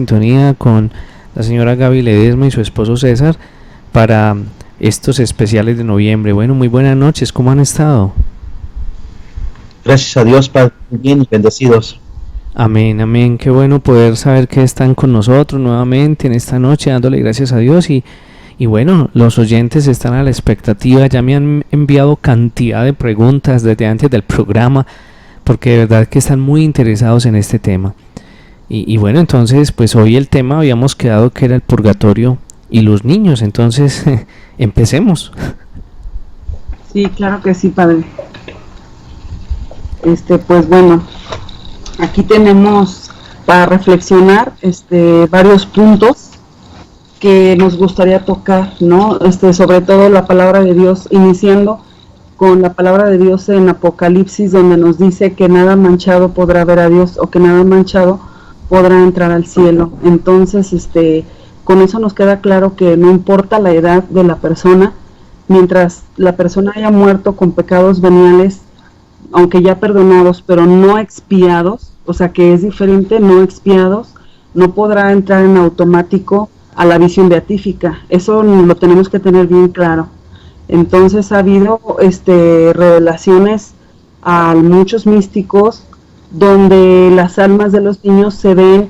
Sintonía con la señora Gaby Ledesma y su esposo César para estos especiales de noviembre. Bueno, muy buenas noches, ¿cómo han estado? Gracias a Dios, Padre, muy bien y bendecidos. Amén, amén, qué bueno poder saber que están con nosotros nuevamente en esta noche, dándole gracias a Dios y bueno, los oyentes están a la expectativa, ya me han enviado cantidad de preguntas desde antes del programa, porque de verdad que están muy interesados en este tema. Y bueno, entonces, pues hoy el tema habíamos quedado que era el purgatorio y los niños, entonces empecemos. Sí, claro que sí, padre. Pues bueno, aquí tenemos para reflexionar varios puntos que nos gustaría tocar, ¿no? Sobre todo la palabra de Dios, iniciando con la palabra de Dios en Apocalipsis, donde nos dice que nada manchado podrá ver a Dios, o que nada manchado podrá entrar al cielo. Entonces, con eso nos queda claro que no importa la edad de la persona, mientras la persona haya muerto con pecados veniales, aunque ya perdonados, pero no expiados, o sea que es diferente, no expiados, no podrá entrar en automático a la visión beatífica. Eso lo tenemos que tener bien claro. Entonces ha habido revelaciones a muchos místicos donde las almas de los niños se ven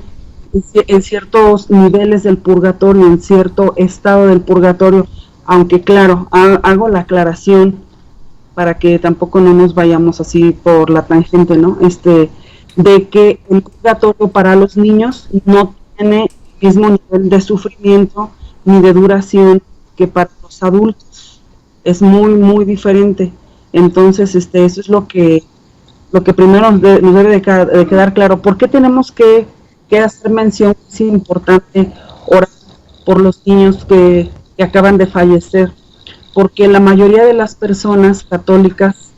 en ciertos niveles del purgatorio, en cierto estado del purgatorio, aunque claro, hago la aclaración para que tampoco no nos vayamos así por la tangente, ¿no? De que el purgatorio para los niños no tiene el mismo nivel de sufrimiento ni de duración que para los adultos. Es muy, muy diferente. Entonces, eso es lo que primero nos debe de quedar claro. ¿Por qué tenemos que hacer mención? Es importante orar por los niños que acaban de fallecer, porque la mayoría de las personas católicas,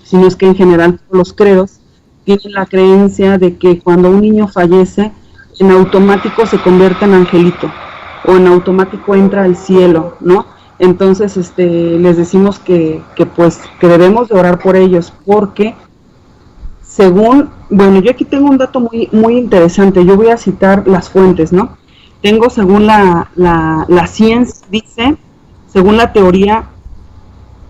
si no es que en general todos los credos, tienen la creencia de que cuando un niño fallece, en automático se convierte en angelito, o en automático entra al cielo, ¿no? Entonces, les decimos que debemos de orar por ellos, porque según, bueno, yo aquí tengo un dato muy, muy interesante, yo voy a citar las fuentes, ¿no? Tengo, según la ciencia, dice, según la teoría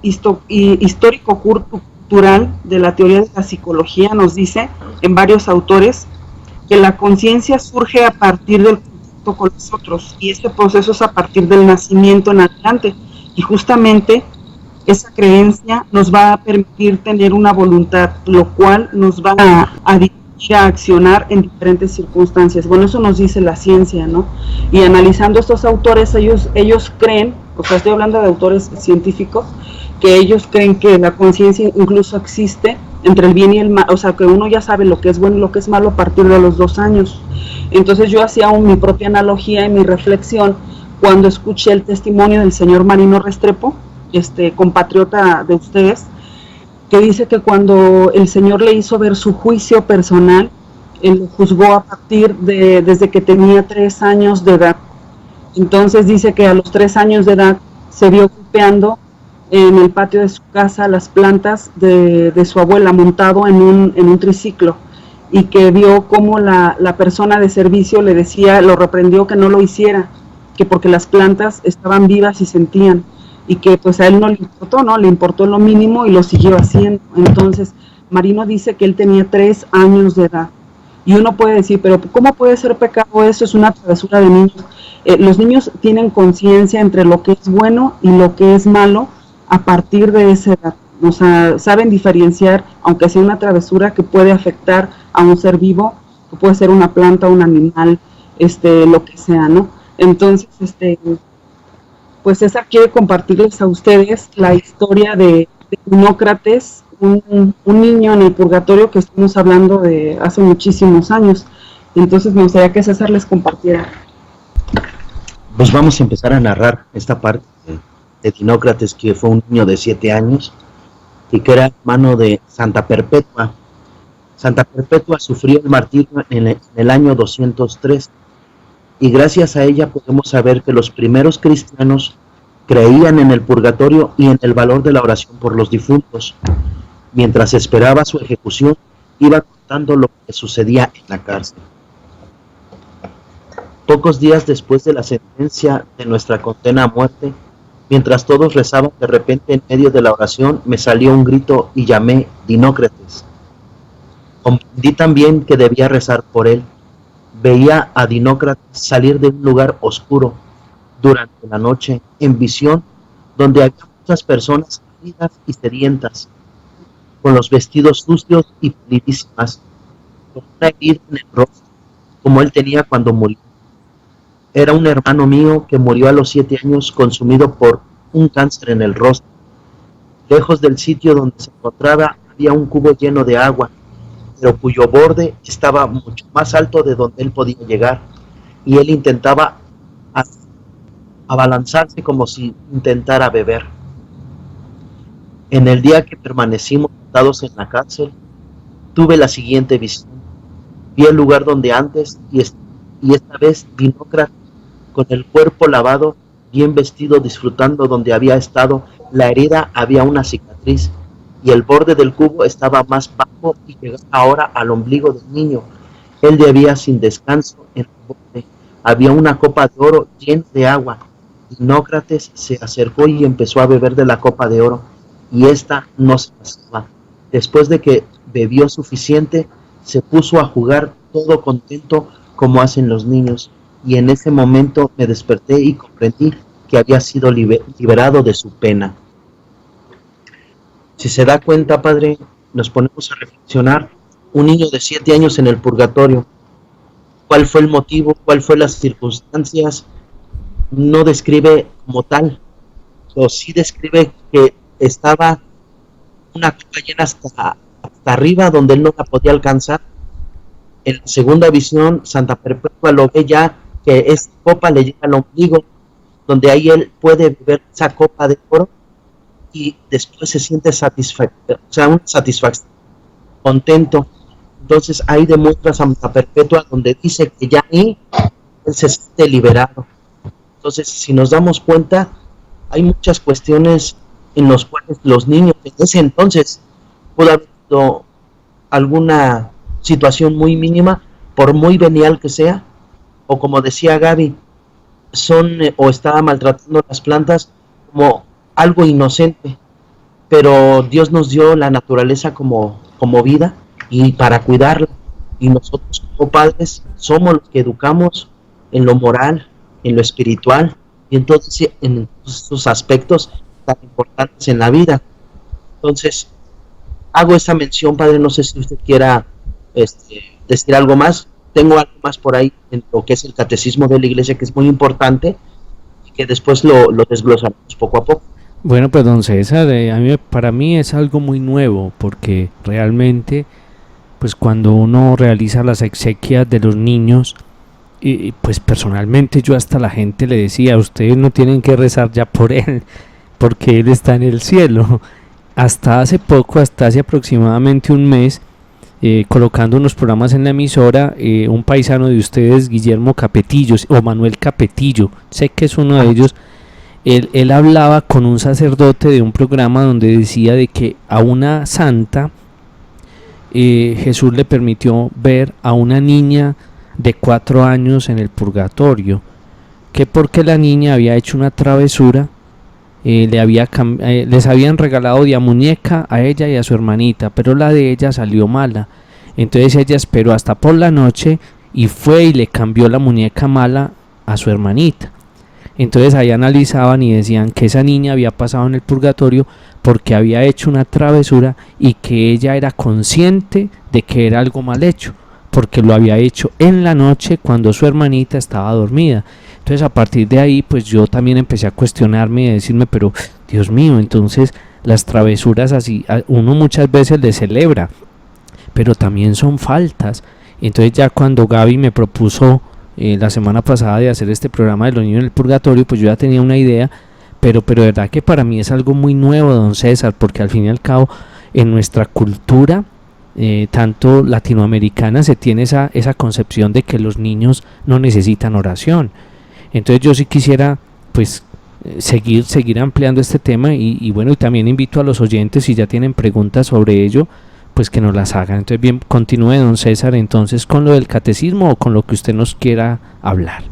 histórico-cultural de la teoría de la psicología, nos dice en varios autores que la conciencia surge a partir del contacto con los otros, y este proceso es a partir del nacimiento en adelante, y justamente esa creencia nos va a permitir tener una voluntad, lo cual nos va a dirigir a accionar en diferentes circunstancias. Bueno, eso nos dice la ciencia, ¿no? Y analizando estos autores, ellos creen, o sea, estoy hablando de autores científicos, que ellos creen que la conciencia incluso existe entre el bien y el mal, o sea, que uno ya sabe lo que es bueno y lo que es malo a partir de los 2 años. Entonces yo hacía mi propia analogía y mi reflexión cuando escuché el testimonio del señor Marino Restrepo, compatriota de ustedes, que dice que cuando el Señor le hizo ver su juicio personal, él lo juzgó a partir desde que tenía 3 años de edad. Entonces dice que a los 3 años de edad se vio golpeando en el patio de su casa las plantas de su abuela, montado en un triciclo, y que vio cómo la persona de servicio le decía, lo reprendió que no lo hiciera, que porque las plantas estaban vivas y sentían, y que pues a él no le importó, ¿no? Le importó lo mínimo y lo siguió haciendo. Entonces, Marino dice que él tenía 3 años de edad. Y uno puede decir, pero ¿cómo puede ser pecado eso? Es una travesura de niños. Los niños tienen conciencia entre lo que es bueno y lo que es malo a partir de esa edad. O sea, saben diferenciar, aunque sea una travesura que puede afectar a un ser vivo, que puede ser una planta, un animal, lo que sea, ¿no? Entonces, pues César quiere compartirles a ustedes la historia de Dinócrates, un niño en el purgatorio que estamos hablando de hace muchísimos años. Entonces me gustaría que César les compartiera. Pues vamos a empezar a narrar esta parte de Dinócrates, que fue un niño de 7 años y que era hermano de Santa Perpetua. Santa Perpetua sufrió el martirio en el año 203, y gracias a ella podemos saber que los primeros cristianos creían en el purgatorio y en el valor de la oración por los difuntos. Mientras esperaba su ejecución, iba contando lo que sucedía en la cárcel. Pocos días después de la sentencia de nuestra condena a muerte, mientras todos rezaban, de repente en medio de la oración me salió un grito y llamé Dinócrates. Comprendí también que debía rezar por él. Veía a Dinócrates salir de un lugar oscuro durante la noche, en visión, donde había muchas personas heridas y sedientas, con los vestidos sucios y pulidísimas, con una herida en el rostro, como él tenía cuando murió. Era un hermano mío que murió a los 7 años consumido por un cáncer en el rostro. Lejos del sitio donde se encontraba había un cubo lleno de agua, pero cuyo borde estaba mucho más alto de donde él podía llegar, y él intentaba abalanzarse como si intentara beber. En el día que permanecimos sentados en la cárcel, tuve la siguiente visión. Vi el lugar donde antes, y esta vez Dinócrates, con el cuerpo lavado, bien vestido, disfrutando donde había estado. La herida había una cicatriz, y el borde del cubo estaba más bajo y llegaba ahora al ombligo del niño. Él bebía sin descanso en el borde. Había una copa de oro llena de agua. Dinócrates se acercó y empezó a beber de la copa de oro, y ésta no se pasaba. Después de que bebió suficiente, se puso a jugar todo contento como hacen los niños, y en ese momento me desperté y comprendí que había sido liberado de su pena. Si se da cuenta, padre, nos ponemos a reflexionar. Un niño de 7 años en el purgatorio, ¿cuál fue el motivo? ¿Cuál fue las circunstancias? No describe como tal, pero sí describe que estaba una copa llena hasta arriba, donde él no la podía alcanzar. En la segunda visión, Santa Perpetua lo ve ya que esa copa le llega al ombligo, donde ahí él puede beber esa copa de oro, y después se siente una satisfacción, contento. Entonces ahí demuestra Santa Perpetua, donde dice que ya ahí él se siente liberado. Entonces, si nos damos cuenta, hay muchas cuestiones en las cuales los niños en ese entonces pudo haber sido alguna situación muy mínima, por muy venial que sea, o como decía Gaby, o estaba maltratando las plantas como algo inocente, pero Dios nos dio la naturaleza como vida y para cuidarla, y nosotros como padres somos los que educamos en lo moral, en lo espiritual, y entonces en esos aspectos tan importantes en la vida. Entonces hago esa mención, padre, no sé si usted quiera decir algo más. Tengo algo más por ahí en lo que es el catecismo de la Iglesia, que es muy importante, y que después lo desglosaremos poco a poco. Bueno, pues don César, para mí es algo muy nuevo, porque realmente, pues cuando uno realiza las exequias de los niños, y pues personalmente yo hasta la gente le decía, ustedes no tienen que rezar ya por él, porque él está en el cielo. Hasta hace poco, hasta hace aproximadamente un mes, colocando unos programas en la emisora, un paisano de ustedes, Guillermo Capetillo, o Manuel Capetillo, sé que es uno de ellos, él hablaba con un sacerdote de un programa donde decía de que a una santa Jesús le permitió ver a una niña de 4 años en el purgatorio, que porque la niña había hecho una travesura, les habían regalado de a muñeca a ella y a su hermanita, pero la de ella salió mala. Entonces ella esperó hasta por la noche y fue y le cambió la muñeca mala a su hermanita. Entonces ahí analizaban y decían que esa niña había pasado en el purgatorio porque había hecho una travesura y que ella era consciente de que era algo mal hecho, porque lo había hecho en la noche cuando su hermanita estaba dormida. Entonces a partir de ahí pues yo también empecé a cuestionarme y a decirme, pero Dios mío, entonces las travesuras así uno muchas veces les celebra, pero también son faltas. Entonces ya cuando Gaby me propuso la semana pasada de hacer este programa de los niños en el purgatorio, pues yo ya tenía una idea, pero de verdad que para mí es algo muy nuevo, don César, porque al fin y al cabo en nuestra cultura tanto latinoamericana se tiene esa concepción de que los niños no necesitan oración. Entonces yo sí quisiera pues seguir ampliando este tema y bueno, y también invito a los oyentes, si ya tienen preguntas sobre ello, pues que nos las hagan. Entonces bien, continúe don César entonces con lo del catecismo o con lo que usted nos quiera hablar.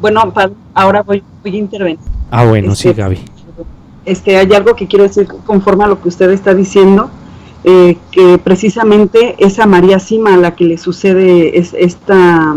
Bueno, ahora voy a intervenir. Ah, bueno, sí, Gaby. Hay algo que quiero decir conforme a lo que usted está diciendo, que precisamente es a María Sima a la que le sucede esa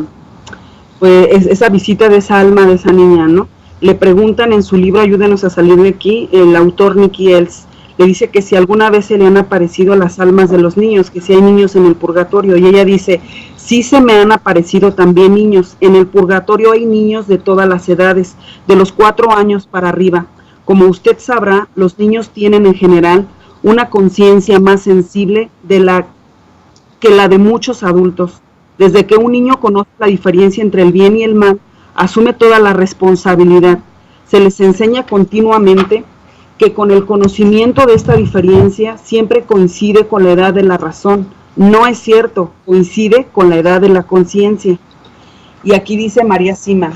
visita de esa alma de esa niña, ¿no? Le preguntan en su libro Ayúdenos a salir de aquí, el autor Nicky Ells le dice que si alguna vez se le han aparecido las almas de los niños, que si hay niños en el purgatorio, y ella dice, sí se me han aparecido también niños, en el purgatorio hay niños de todas las edades, de los 4 años para arriba. Como usted sabrá, los niños tienen en general una conciencia más sensible que la de muchos adultos. Desde que un niño conoce la diferencia entre el bien y el mal, asume toda la responsabilidad. Se les enseña continuamente que con el conocimiento de esta diferencia siempre coincide con la edad de la razón. No es cierto, coincide con la edad de la conciencia. Y aquí dice María Sima,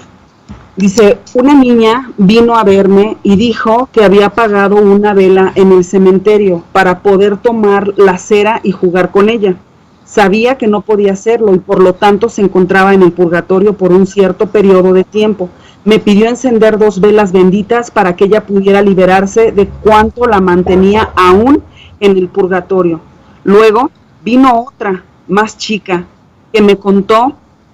dice, una niña vino a verme y dijo que había apagado una vela en el cementerio para poder tomar la cera y jugar con ella. Sabía que no podía hacerlo y por lo tanto se encontraba en el purgatorio por un cierto periodo de tiempo. Me pidió encender 2 velas benditas para que ella pudiera liberarse de cuanto la mantenía aún en el purgatorio. Luego vino otra, más chica, que me contó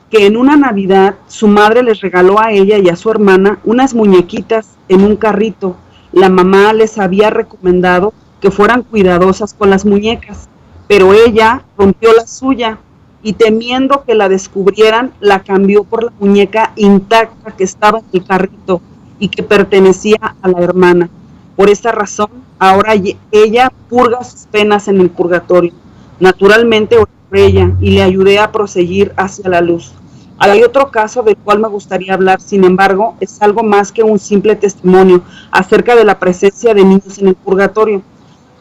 que en una Navidad su madre les regaló a ella y a su hermana unas muñequitas en un carrito. La mamá les había recomendado que fueran cuidadosas con las muñecas, pero ella rompió la suya y temiendo que la descubrieran, la cambió por la muñeca intacta que estaba en el carrito y que pertenecía a la hermana. Por esta razón, ahora ella purga sus penas en el purgatorio. Naturalmente oré por ella y le ayudé a proseguir hacia la luz. Hay otro caso del cual me gustaría hablar, sin embargo, es algo más que un simple testimonio acerca de la presencia de niños en el purgatorio.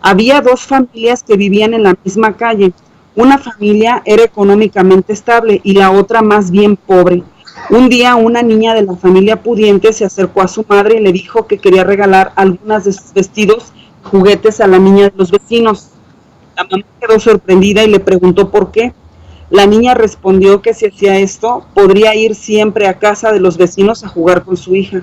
Había 2 familias que vivían en la misma calle. Una familia era económicamente estable y la otra más bien pobre. Un día una niña de la familia pudiente se acercó a su madre y le dijo que quería regalar algunas de sus vestidos y juguetes a la niña de los vecinos. La mamá quedó sorprendida y le preguntó por qué. La niña respondió que si hacía esto, podría ir siempre a casa de los vecinos a jugar con su hija.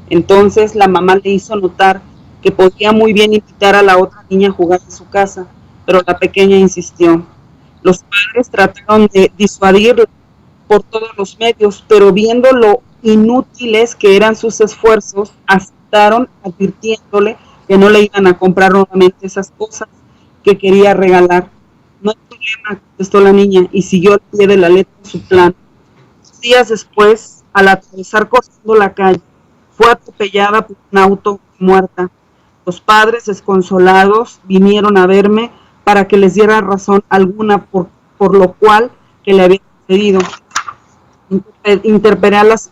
Entonces la mamá le hizo notar que podía muy bien invitar a la otra niña a jugar en su casa, pero la pequeña insistió. Los padres trataron de disuadirla por todos los medios, pero viendo lo inútiles que eran sus esfuerzos, aceptaron advirtiéndole que no le iban a comprar nuevamente esas cosas que quería regalar. No hay problema, contestó la niña y siguió al pie de la letra su plan. 2 días después, al atravesar corriendo la calle, fue atropellada por un auto muerta. Los padres, desconsolados, vinieron a verme para que les diera razón alguna por lo cual que le había sucedido. Interpelé a las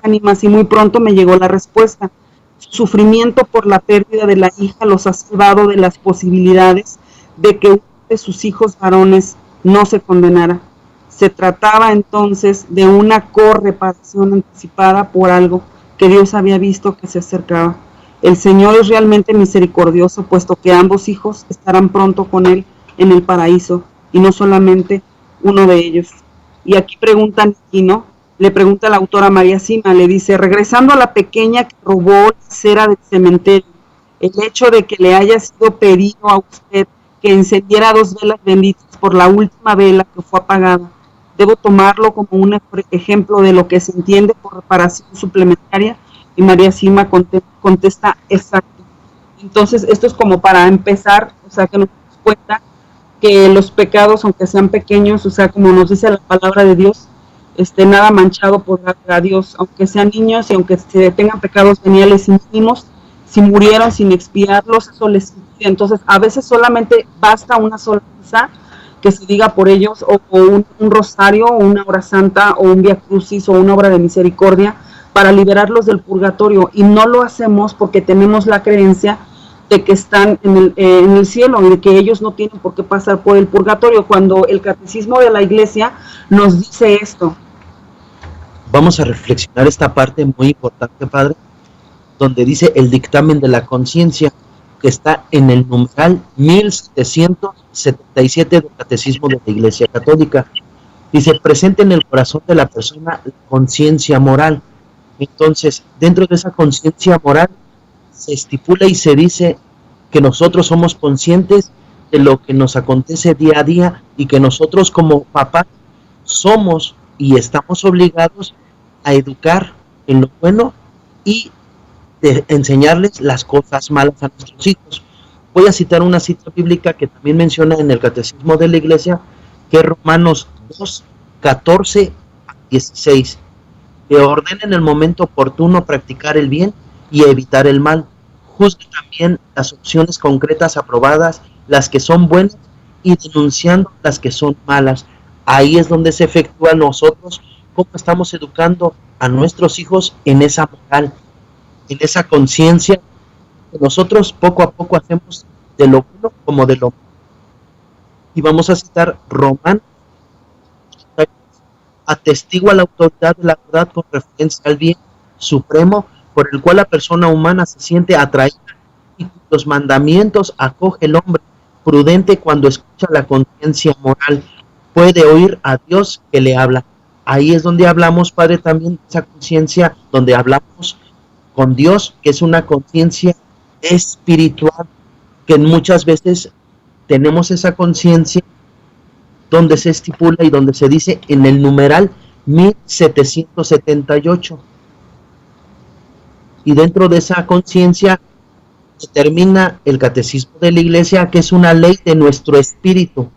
ánimas y muy pronto me llegó la respuesta. Su sufrimiento por la pérdida de la hija los ha salvado de las posibilidades de que uno de sus hijos varones no se condenara. Se trataba entonces de una correparación anticipada por algo que Dios había visto que se acercaba. El Señor es realmente misericordioso, puesto que ambos hijos estarán pronto con Él en el paraíso, y no solamente uno de ellos. Y aquí preguntan, y no, le pregunta la autora María Sima, le dice, regresando a la pequeña que robó la cera del cementerio, el hecho de que le haya sido pedido a usted que encendiera 2 velas benditas por la última vela que fue apagada, debo tomarlo como un ejemplo de lo que se entiende por reparación suplementaria. Y María Sima contesta exacto. Entonces esto es como para empezar, o sea, que nos damos cuenta que los pecados, aunque sean pequeños, o sea, como nos dice la palabra de Dios, nada manchado por a Dios, aunque sean niños y aunque se tengan pecados veniales y mínimos, si murieron sin expiarlos, eso les impide. Entonces a veces solamente basta una sola misa que se diga por ellos, o un rosario, o una hora santa, o un vía crucis, o una obra de misericordia, para liberarlos del purgatorio, y no lo hacemos porque tenemos la creencia de que están en el cielo y de que ellos no tienen por qué pasar por el purgatorio, cuando el catecismo de la Iglesia nos dice esto. Vamos a reflexionar esta parte muy importante, padre, donde dice el dictamen de la conciencia, que está en el numeral 1777 del catecismo de la Iglesia Católica. Dice, presente en el corazón de la persona la conciencia moral, Entonces, dentro de esa conciencia moral se estipula y se dice que nosotros somos conscientes de lo que nos acontece día a día y que nosotros como papás somos y estamos obligados a educar en lo bueno y de enseñarles las cosas malas a nuestros hijos. Voy a citar una cita bíblica que también menciona en el Catecismo de la Iglesia, que es Romanos 2, 14 a 16, que ordena en el momento oportuno practicar el bien y evitar el mal. Juzgue también las opciones concretas aprobadas, las que son buenas, y denunciando las que son malas. Ahí es donde se efectúa nosotros cómo estamos educando a nuestros hijos en esa moral, en esa conciencia que nosotros poco a poco hacemos de lo bueno como de lo malo. Y vamos a citar Romanos, atestigua la autoridad de la verdad con referencia al bien supremo por el cual la persona humana se siente atraída y los mandamientos acoge el hombre prudente cuando escucha la conciencia moral, puede oír a Dios que le habla. Ahí es donde hablamos, Padre, también de esa conciencia, donde hablamos con Dios, que es una conciencia espiritual, que muchas veces tenemos esa conciencia donde se estipula y donde se dice en el numeral 1778. Y dentro de esa conciencia determina el Catecismo de la Iglesia que es una ley de nuestro espíritu,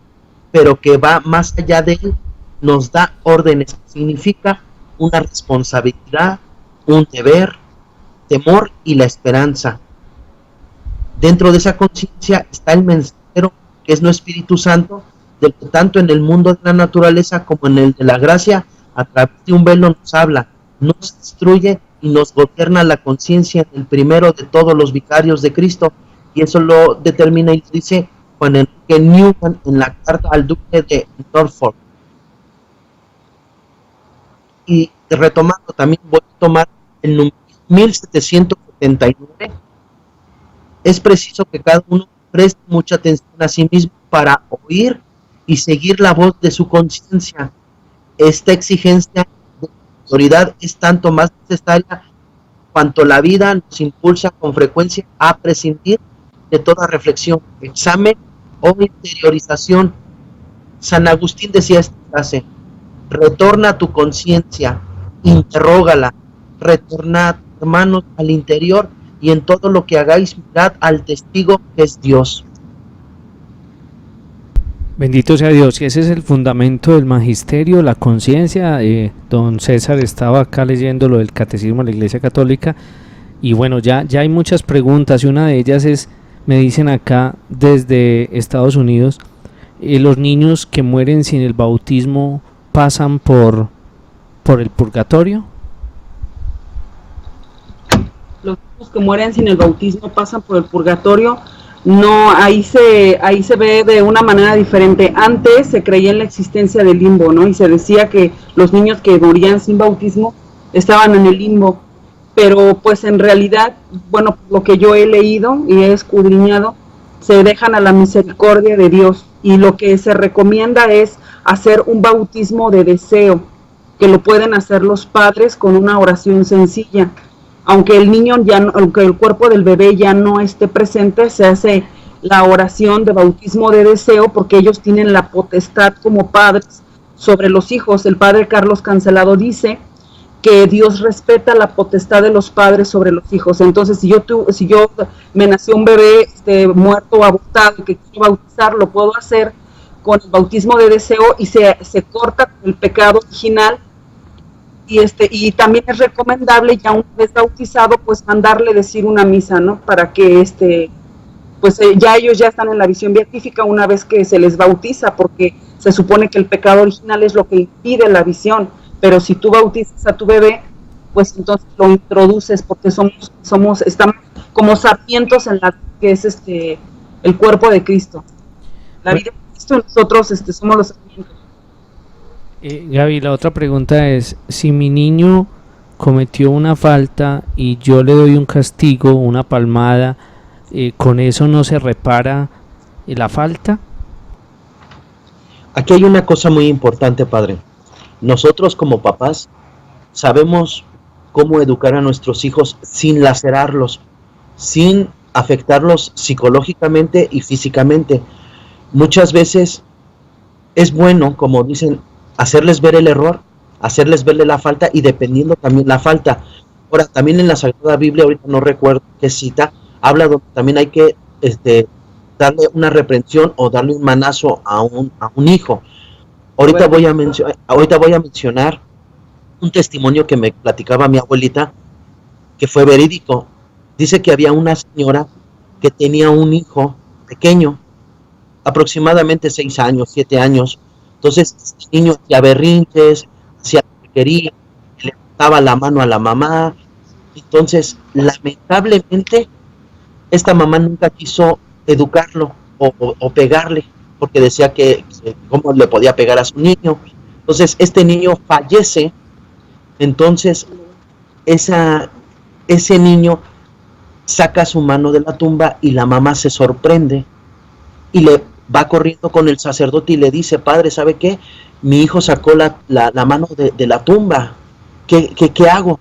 pero que va más allá de él, nos da órdenes, que significa una responsabilidad, un deber, temor y la esperanza. Dentro de esa conciencia está el mensajero, que es nuestro Espíritu Santo, del que tanto en el mundo de la naturaleza como en el de la gracia, a través de un velo nos habla, nos instruye y nos gobierna la conciencia, el primero de todos los vicarios de Cristo, y eso lo determina y dice Juan Enrique Newman en la carta al duque de Norfolk. Y retomando, también voy a tomar el número 1779. Es preciso que cada uno preste mucha atención a sí mismo para oír y seguir la voz de su conciencia. Esta exigencia de autoridad es tanto más necesaria cuanto la vida nos impulsa con frecuencia a prescindir de toda reflexión, examen o interiorización. San Agustín decía esta frase: retorna a tu conciencia, interrógala, retornad, hermanos, al interior, y en todo lo que hagáis mirad al testigo que es Dios. Bendito sea Dios, y ese es el fundamento del magisterio, la conciencia. Don César estaba acá leyendo lo del Catecismo de la Iglesia Católica, y bueno, ya hay muchas preguntas, y una de ellas es, me dicen acá desde Estados Unidos, los niños que mueren sin el bautismo pasan por el purgatorio. Los niños que mueren sin el bautismo pasan por el purgatorio. No, ahí se ve de una manera diferente. Antes se creía en la existencia del limbo, ¿no? Y se decía que los niños que morían sin bautismo estaban en el limbo. Pero pues en realidad, bueno, lo que yo he leído y he escudriñado, se dejan a la misericordia de Dios. Y lo que se recomienda es hacer un bautismo de deseo, que lo pueden hacer los padres con una oración sencilla. Aunque el niño aunque el cuerpo del bebé ya no esté presente, se hace la oración de bautismo de deseo, porque ellos tienen la potestad como padres sobre los hijos. El padre Carlos Cancelado dice que Dios respeta la potestad de los padres sobre los hijos. Entonces, si yo me nació un bebé muerto o abortado y que quiero bautizar, lo puedo hacer con el bautismo de deseo y se corta el pecado original. Y también es recomendable, ya una vez bautizado, pues mandarle decir una misa, ¿no? Para que ya ellos ya están en la visión beatífica una vez que se les bautiza, porque se supone que el pecado original es lo que impide la visión. Pero si tú bautizas a tu bebé, pues entonces lo introduces, porque estamos como sarmientos en la que es el cuerpo de Cristo. La vida de Cristo, nosotros somos los sarmientos. Gaby, la otra pregunta es, si mi niño cometió una falta y yo le doy un castigo, una palmada, ¿con eso no se repara la falta? Aquí hay una cosa muy importante, padre. Nosotros como papás sabemos cómo educar a nuestros hijos sin lacerarlos, sin afectarlos psicológicamente y físicamente. Muchas veces es bueno, como dicen, hacerles ver el error, hacerles verle la falta y dependiendo también la falta. Ahora, también en la Sagrada Biblia, ahorita no recuerdo qué cita, habla donde también hay que darle una reprensión o darle un manazo a un hijo. Ahorita voy a mencionar un testimonio que me platicaba mi abuelita, que fue verídico. Dice que había una señora que tenía un hijo pequeño, aproximadamente 6 años, 7 años. Entonces, este niño hacía berrinches, hacía lo que quería, le daba la mano a la mamá. Entonces, lamentablemente, esta mamá nunca quiso educarlo o pegarle, porque decía que cómo le podía pegar a su niño. Entonces, este niño fallece. Entonces, ese niño saca su mano de la tumba y la mamá se sorprende y le va corriendo con el sacerdote y le dice: padre, ¿sabe qué? Mi hijo sacó la mano de la tumba. ¿Qué hago?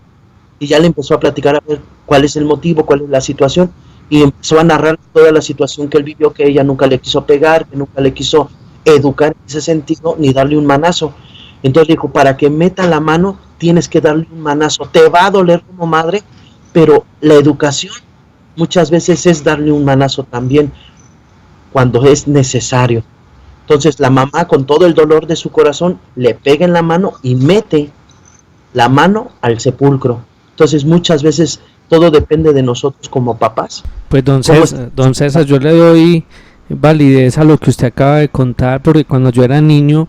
Y ya le empezó a platicar a ver cuál es el motivo, cuál es la situación, y empezó a narrar toda la situación que él vivió, que ella nunca le quiso pegar, que nunca le quiso educar en ese sentido, ni darle un manazo. Entonces dijo: para que meta la mano tienes que darle un manazo, te va a doler como madre, pero la educación muchas veces es darle un manazo también cuando es necesario. Entonces la mamá, con todo el dolor de su corazón, le pega en la mano y mete la mano al sepulcro. Entonces muchas veces todo depende de nosotros como papás. Pues don César, yo le doy validez a lo que usted acaba de contar, porque cuando yo era niño,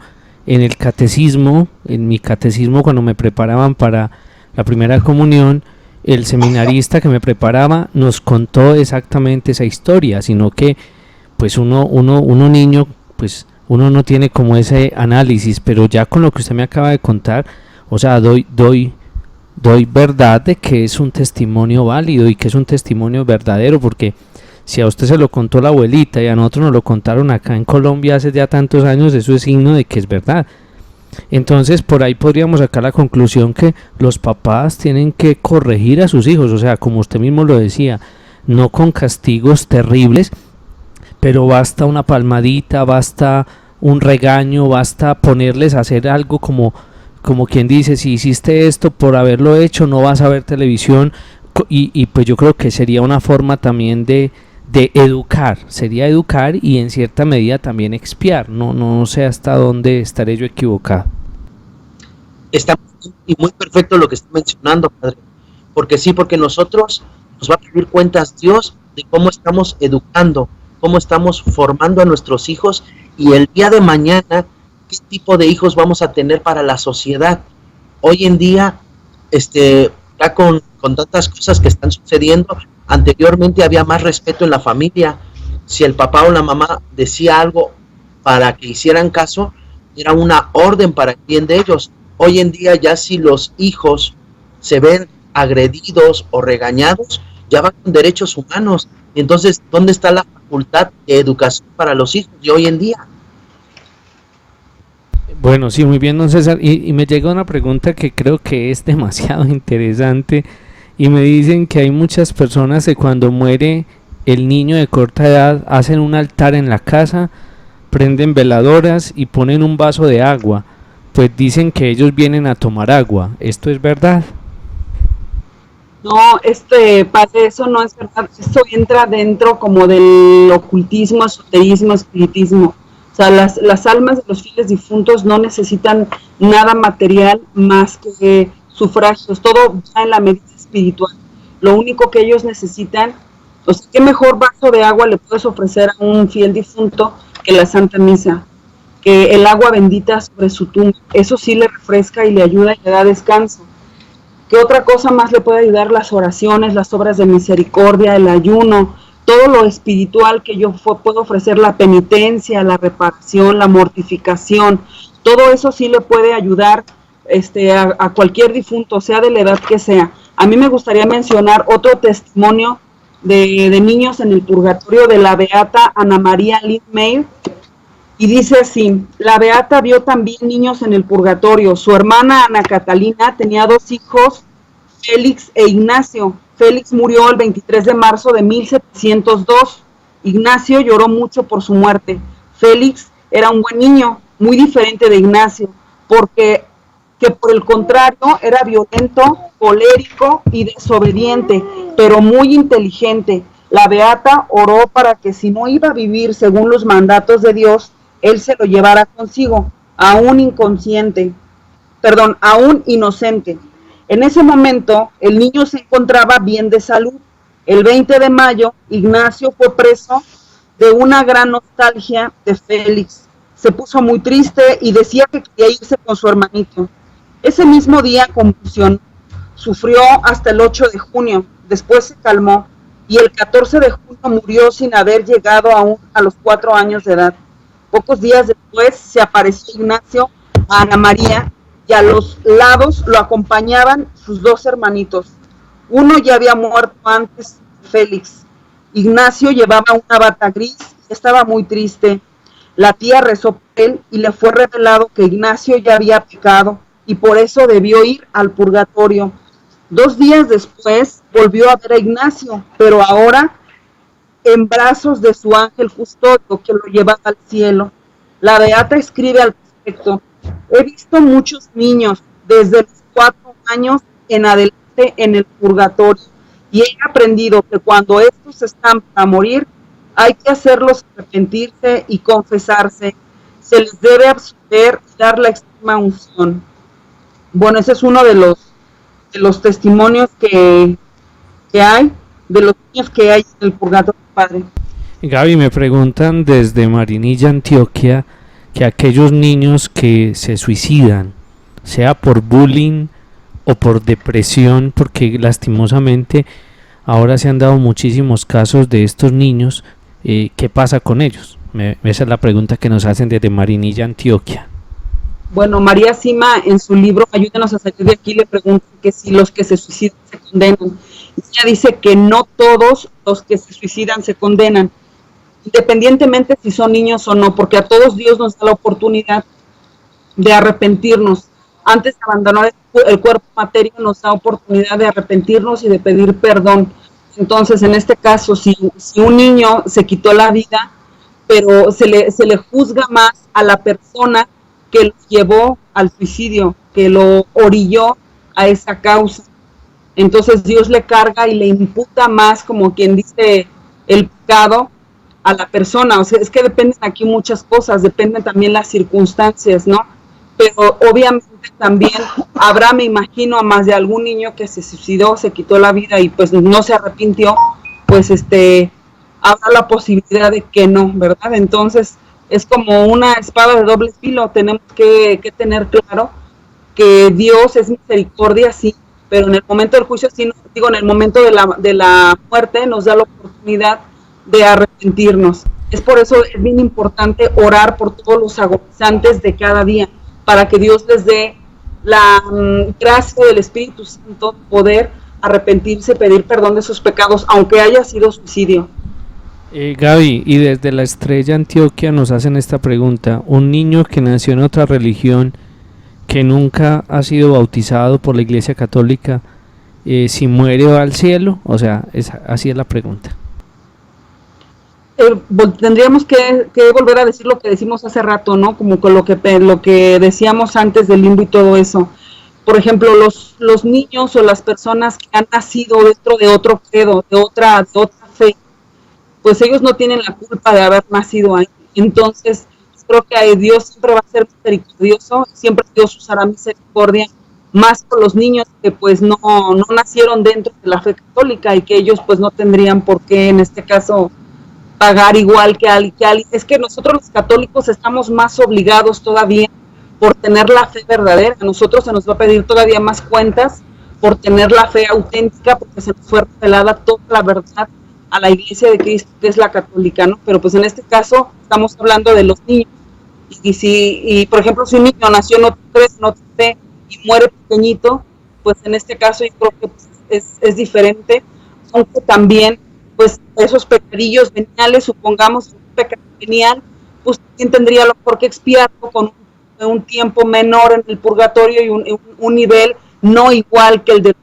en el catecismo, en mi catecismo, cuando me preparaban para la primera comunión, el seminarista que me preparaba nos contó exactamente esa historia, sino que pues uno niño, pues uno no tiene como ese análisis, pero ya con lo que usted me acaba de contar, o sea, doy verdad de que es un testimonio válido y que es un testimonio verdadero, porque si a usted se lo contó la abuelita y a nosotros nos lo contaron acá en Colombia hace ya tantos años, eso es signo de que es verdad. Entonces por ahí podríamos sacar la conclusión que los papás tienen que corregir a sus hijos, o sea, como usted mismo lo decía, no con castigos terribles, pero basta una palmadita, basta un regaño, basta ponerles a hacer algo como quien dice: si hiciste esto por haberlo hecho no vas a ver televisión, y pues yo creo que sería una forma también de educar, sería educar y en cierta medida también expiar. No sé hasta dónde estaré yo equivocado. Está muy perfecto lo que está mencionando, padre, porque sí, porque nosotros nos va a pedir cuentas Dios de cómo estamos educando, cómo estamos formando a nuestros hijos, y el día de mañana qué tipo de hijos vamos a tener para la sociedad. Hoy en día, ya con tantas cosas que están sucediendo, anteriormente había más respeto en la familia. Si el papá o la mamá decía algo para que hicieran caso, era una orden para el bien de ellos. Hoy en día ya si los hijos se ven agredidos o regañados, ya van con derechos humanos. Entonces, ¿dónde está la facultad de educación para los hijos de hoy en día? Bueno, sí, muy bien, don César. Y me llega una pregunta que creo que es demasiado interesante, y me dicen que hay muchas personas que cuando muere el niño de corta edad hacen un altar en la casa, prenden veladoras y ponen un vaso de agua, pues dicen que ellos vienen a tomar agua. ¿Esto es verdad? No, padre, eso no es verdad. Esto entra dentro como del ocultismo, esoterismo, espiritismo. O sea, las almas de los fieles difuntos no necesitan nada material más que sufragios, todo va en la medida espiritual. Lo único que ellos necesitan, o sea, ¿qué mejor vaso de agua le puedes ofrecer a un fiel difunto que la Santa Misa? Que el agua bendita sobre su tumba. Eso sí le refresca y le ayuda y le da descanso. ¿Qué otra cosa más le puede ayudar? Las oraciones, las obras de misericordia, el ayuno, todo lo espiritual que yo puedo ofrecer, la penitencia, la reparación, la mortificación, todo eso sí le puede ayudar a cualquier difunto, sea de la edad que sea. A mí me gustaría mencionar otro testimonio de niños en el purgatorio de la beata Ana María Lindmeyer, y dice así: la beata vio también niños en el purgatorio. Su hermana Ana Catalina tenía 2 hijos Félix e Ignacio. Félix murió el 23 de marzo de 1702. Ignacio lloró mucho por su muerte. Félix era un buen niño, muy diferente de Ignacio, porque que por el contrario era violento, colérico y desobediente, pero muy inteligente. La beata oró para que si no iba a vivir según los mandatos de Dios, él se lo llevara consigo, aún inconsciente, aún inocente. En ese momento, el niño se encontraba bien de salud. El 20 de mayo, Ignacio fue preso de una gran nostalgia de Félix. Se puso muy triste y decía que quería irse con su hermanito. Ese mismo día convulsionó, sufrió hasta el 8 de junio, después se calmó y el 14 de junio murió sin haber llegado aún a los 4 años de edad. Pocos días después se apareció Ignacio a Ana María y a los lados lo acompañaban sus 2 hermanitos. Uno ya había muerto antes, Félix. Ignacio llevaba una bata gris y estaba muy triste. La tía rezó por él y le fue revelado que Ignacio ya había pecado y por eso debió ir al purgatorio. 2 días después volvió a ver a Ignacio, pero ahora en brazos de su ángel custodio que lo llevaba al cielo. La beata escribe al respecto: he visto muchos niños desde los 4 años en adelante en el purgatorio y he aprendido que cuando estos están para morir hay que hacerlos arrepentirse y confesarse. Se les debe absolver y dar la extrema unción. Bueno, ese es uno de los testimonios que hay, de los niños que hay en el purgatorio, padre. Gaby, me preguntan desde Marinilla, Antioquia, que aquellos niños que se suicidan, sea por bullying o por depresión, porque lastimosamente ahora se han dado muchísimos casos de estos niños, ¿qué pasa con ellos? Esa es la pregunta que nos hacen desde Marinilla, Antioquia. Bueno, María Sima en su libro Ayúdenos a salir de aquí le pregunta que si los que se suicidan se condenan. Ella dice que no todos los que se suicidan se condenan, independientemente si son niños o no, porque a todos Dios nos da la oportunidad de arrepentirnos. Antes de abandonar el cuerpo materio nos da oportunidad de arrepentirnos y de pedir perdón. Entonces, en este caso, si un niño se quitó la vida, pero se le juzga más a la persona que lo llevó al suicidio, que lo orilló a esa causa. Entonces Dios le carga y le imputa más, como quien dice, el pecado a la persona. O sea, es que dependen aquí muchas cosas, dependen también las circunstancias, ¿no? Pero obviamente también habrá, me imagino, a más de algún niño que se suicidó, se quitó la vida y pues no se arrepintió, pues habrá la posibilidad de que no, ¿verdad? Entonces es como una espada de doble filo. Tenemos que tener claro que Dios es misericordia, sí, pero en el momento del juicio, sí, digo, en el momento de la muerte nos da la oportunidad de arrepentirnos. Es por eso es bien importante orar por todos los agonizantes de cada día, para que Dios les dé la gracia del Espíritu Santo, poder arrepentirse, pedir perdón de sus pecados, aunque haya sido suicidio. Gaby, y desde la Estrella, Antioquia, nos hacen esta pregunta: un niño que nació en otra religión, que nunca ha sido bautizado por la Iglesia Católica, si muere va al cielo. O sea, así es la pregunta. Tendríamos que volver a decir lo que decimos hace rato, ¿no? Como con lo que decíamos antes del limbo y todo eso. Por ejemplo, los niños o las personas que han nacido dentro de otro credo, de otra fe, pues ellos no tienen la culpa de haber nacido ahí. Entonces, creo que Dios siempre va a ser misericordioso, siempre Dios usará misericordia, más por los niños que pues no nacieron dentro de la fe católica y que ellos pues no tendrían por qué, en este caso, pagar igual que alguien. Es que nosotros los católicos estamos más obligados todavía por tener la fe verdadera. A nosotros se nos va a pedir todavía más cuentas por tener la fe auténtica, porque se nos fue revelada toda la verdad a la Iglesia de Cristo, que es la católica, ¿no? Pero pues en este caso estamos hablando de los niños. Y por ejemplo, si un niño nació en otra fe y muere pequeñito, pues en este caso yo creo que pues, es diferente, aunque también pues esos pecadillos veniales, supongamos un pecado venial, pues también tendría lo por qué expiarlo con un tiempo menor en el purgatorio y un nivel no igual que el de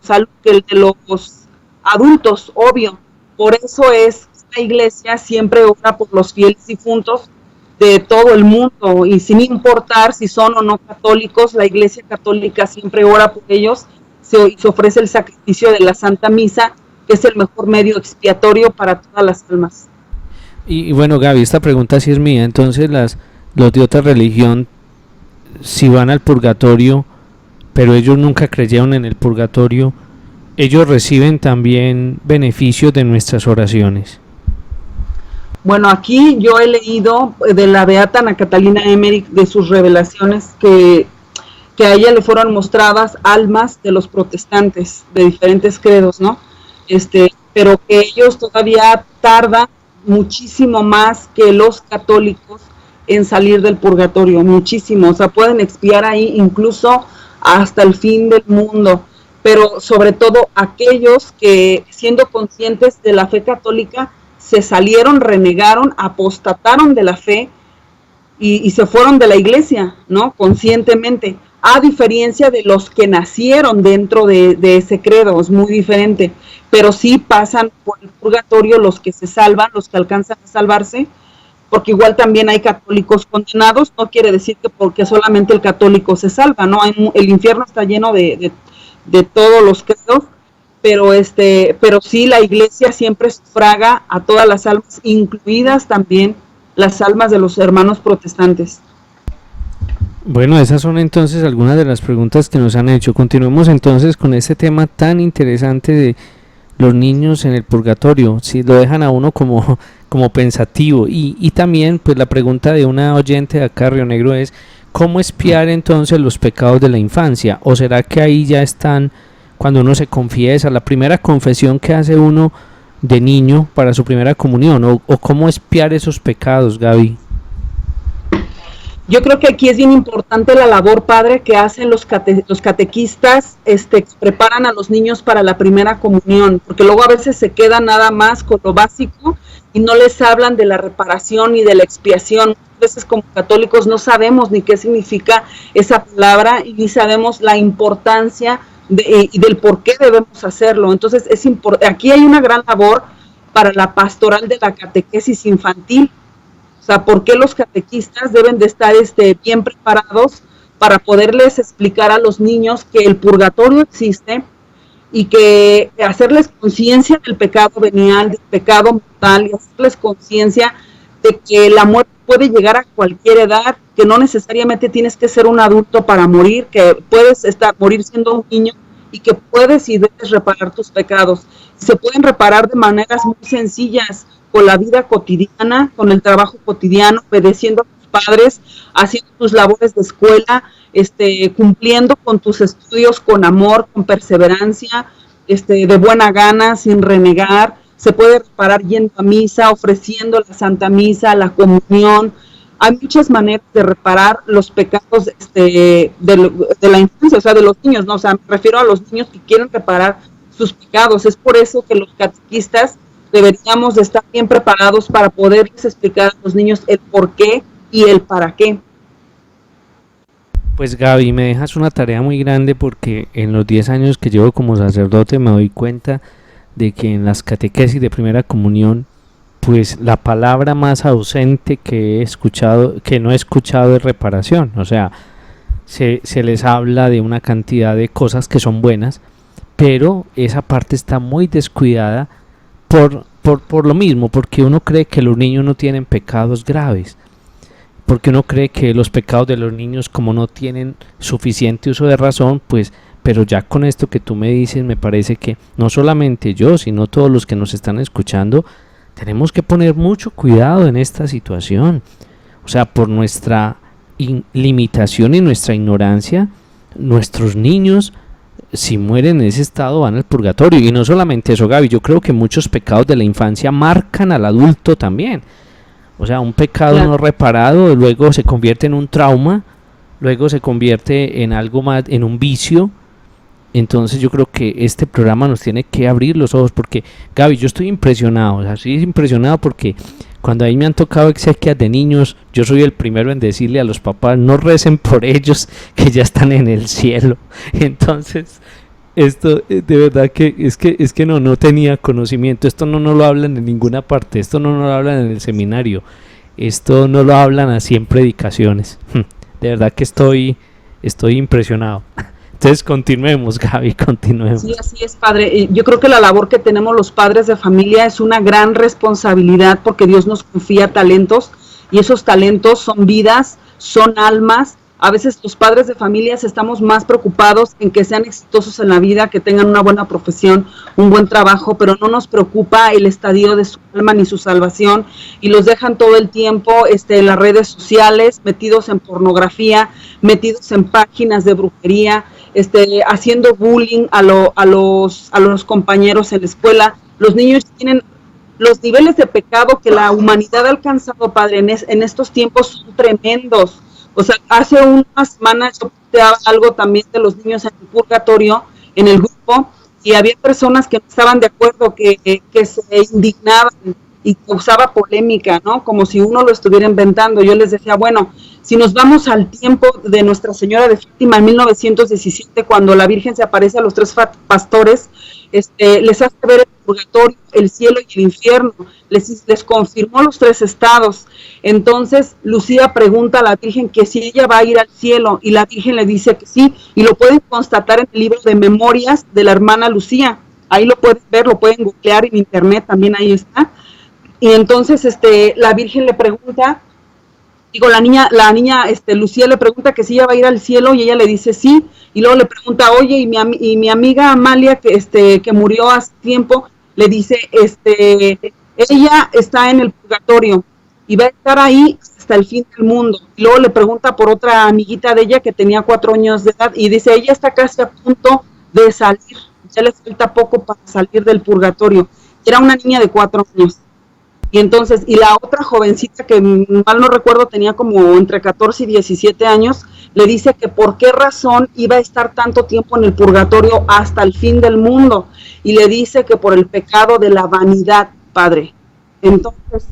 los adultos, obvio. Por eso es que la iglesia siempre ora por los fieles difuntos de todo el mundo, y sin importar si son o no católicos, la iglesia católica siempre ora por ellos, y se ofrece el sacrificio de la Santa Misa, que es el mejor medio expiatorio para todas las almas. Y bueno, Gaby, esta pregunta sí es mía. Entonces, los de otra religión, si van al purgatorio, pero ellos nunca creyeron en el purgatorio, ellos reciben también beneficios de nuestras oraciones. Bueno, aquí yo he leído de la beata Ana Catalina Emmerich, de sus revelaciones, que a ella le fueron mostradas almas de los protestantes de diferentes credos, ¿no? Pero que ellos todavía tardan muchísimo más que los católicos en salir del purgatorio, muchísimo, o sea, pueden expiar ahí incluso hasta el fin del mundo, pero sobre todo aquellos que, siendo conscientes de la fe católica, se salieron, renegaron, apostataron de la fe y se fueron de la iglesia, ¿no? Conscientemente, a diferencia de los que nacieron dentro de ese credo, es muy diferente, pero sí pasan por el purgatorio los que se salvan, los que alcanzan a salvarse, porque igual también hay católicos condenados, no quiere decir que porque solamente el católico se salva, ¿no? El infierno está lleno de todos los credos, pero sí la iglesia siempre sufraga a todas las almas, incluidas también las almas de los hermanos protestantes. Bueno, esas son entonces algunas de las preguntas que nos han hecho. Continuemos entonces con este tema tan interesante de los niños en el purgatorio. Si lo dejan a uno como pensativo. Y también pues la pregunta de una oyente de acá, Río Negro, es ¿cómo expiar entonces los pecados de la infancia? ¿O será que ahí ya están cuando uno se confiesa, la primera confesión que hace uno de niño para su primera comunión? ¿O cómo expiar esos pecados, Gaby? Yo creo que aquí es bien importante la labor, padre, que hacen los catequistas, que preparan a los niños para la primera comunión, porque luego a veces se quedan nada más con lo básico y no les hablan de la reparación y de la expiación. Muchas veces como católicos no sabemos ni qué significa esa palabra y ni sabemos la importancia y del por qué debemos hacerlo. Entonces aquí hay una gran labor para la pastoral de la catequesis infantil. O sea, ¿por qué los catequistas deben de estar bien preparados para poderles explicar a los niños que el purgatorio existe y que hacerles conciencia del pecado venial, del pecado mortal, y hacerles conciencia de que la muerte puede llegar a cualquier edad, que no necesariamente tienes que ser un adulto para morir, que puedes morir siendo un niño y que puedes y debes reparar tus pecados. Se pueden reparar de maneras muy sencillas, con la vida cotidiana, con el trabajo cotidiano, obedeciendo a tus padres, haciendo tus labores de escuela, cumpliendo con tus estudios con amor, con perseverancia, de buena gana, sin renegar. Se puede reparar yendo a misa, ofreciendo la Santa Misa, la comunión. Hay muchas maneras de reparar los pecados de la infancia, o sea, de los niños, ¿no? O sea, me refiero a los niños que quieren reparar sus pecados. Es por eso que los catequistas deberíamos de estar bien preparados para poderles explicar a los niños el por qué y el para qué. Pues Gaby, me dejas una tarea muy grande porque en los 10 años que llevo como sacerdote me doy cuenta de que en las catequesis de primera comunión, pues la palabra más ausente que no he escuchado es reparación. O sea, se les habla de una cantidad de cosas que son buenas, pero esa parte está muy descuidada por lo mismo, porque uno cree que los niños no tienen pecados graves, porque uno cree que los pecados de los niños, como no tienen suficiente uso de razón, pues, pero ya con esto que tú me dices, me parece que no solamente yo, sino todos los que nos están escuchando, tenemos que poner mucho cuidado en esta situación. O sea, por nuestra limitación y nuestra ignorancia, nuestros niños, si mueren en ese estado, van al purgatorio. Y no solamente eso, Gaby, yo creo que muchos pecados de la infancia marcan al adulto también. O sea, un pecado no reparado luego se convierte en un trauma, luego se convierte en algo más, en un vicio. Entonces yo creo que este programa nos tiene que abrir los ojos, porque Gaby, yo estoy impresionado, o sea, estoy impresionado porque cuando ahí me han tocado exequias de niños, yo soy el primero en decirle a los papás, no recen por ellos que ya están en el cielo. Entonces Esto de verdad que es que no tenía conocimiento. Esto no lo hablan en ninguna parte. Esto no lo hablan en el seminario. Esto no lo hablan así en predicaciones. De verdad que estoy impresionado. Entonces continuemos, Gaby, continuemos. Sí, así es, padre. Yo creo que la labor que tenemos los padres de familia es una gran responsabilidad porque Dios nos confía talentos y esos talentos son vidas, son almas. A veces los padres de familias estamos más preocupados en que sean exitosos en la vida, que tengan una buena profesión, un buen trabajo, pero no nos preocupa el estadio de su alma ni su salvación y los dejan todo el tiempo en las redes sociales, metidos en pornografía, metidos en páginas de brujería, haciendo bullying a los compañeros en la escuela. Los niños tienen los niveles de pecado que la humanidad ha alcanzado, padre, en estos tiempos son tremendos. O sea, hace unas semanas yo planteaba algo también de los niños en el purgatorio, en el grupo, y había personas que no estaban de acuerdo, que se indignaban y causaba polémica, ¿no? Como si uno lo estuviera inventando. Yo les decía, bueno, si nos vamos al tiempo de Nuestra Señora de Fátima en 1917, cuando la Virgen se aparece a los tres pastores, les hace ver el purgatorio, el cielo y el infierno, les confirmó los tres estados. Entonces Lucía pregunta a la Virgen que si ella va a ir al cielo, y la Virgen le dice que sí, y lo pueden constatar en el libro de memorias de la hermana Lucía. Ahí lo pueden ver, lo pueden googlear en internet, también ahí está. Y entonces la Virgen le pregunta, la niña Lucía le pregunta que si ella va a ir al cielo, y ella le dice sí, y luego le pregunta, oye, y mi amiga Amalia, que murió hace tiempo, le dice, ella está en el purgatorio, y va a estar ahí hasta el fin del mundo. Y luego le pregunta por otra amiguita de ella que tenía 4 años de edad, y dice, ella está casi a punto de salir, ya le falta poco para salir del purgatorio. Era una niña de 4 años. Y entonces, y la otra jovencita que mal no recuerdo tenía como entre 14 y 17 años, le dice que por qué razón iba a estar tanto tiempo en el purgatorio hasta el fin del mundo. Y le dice que por el pecado de la vanidad, padre. Entonces,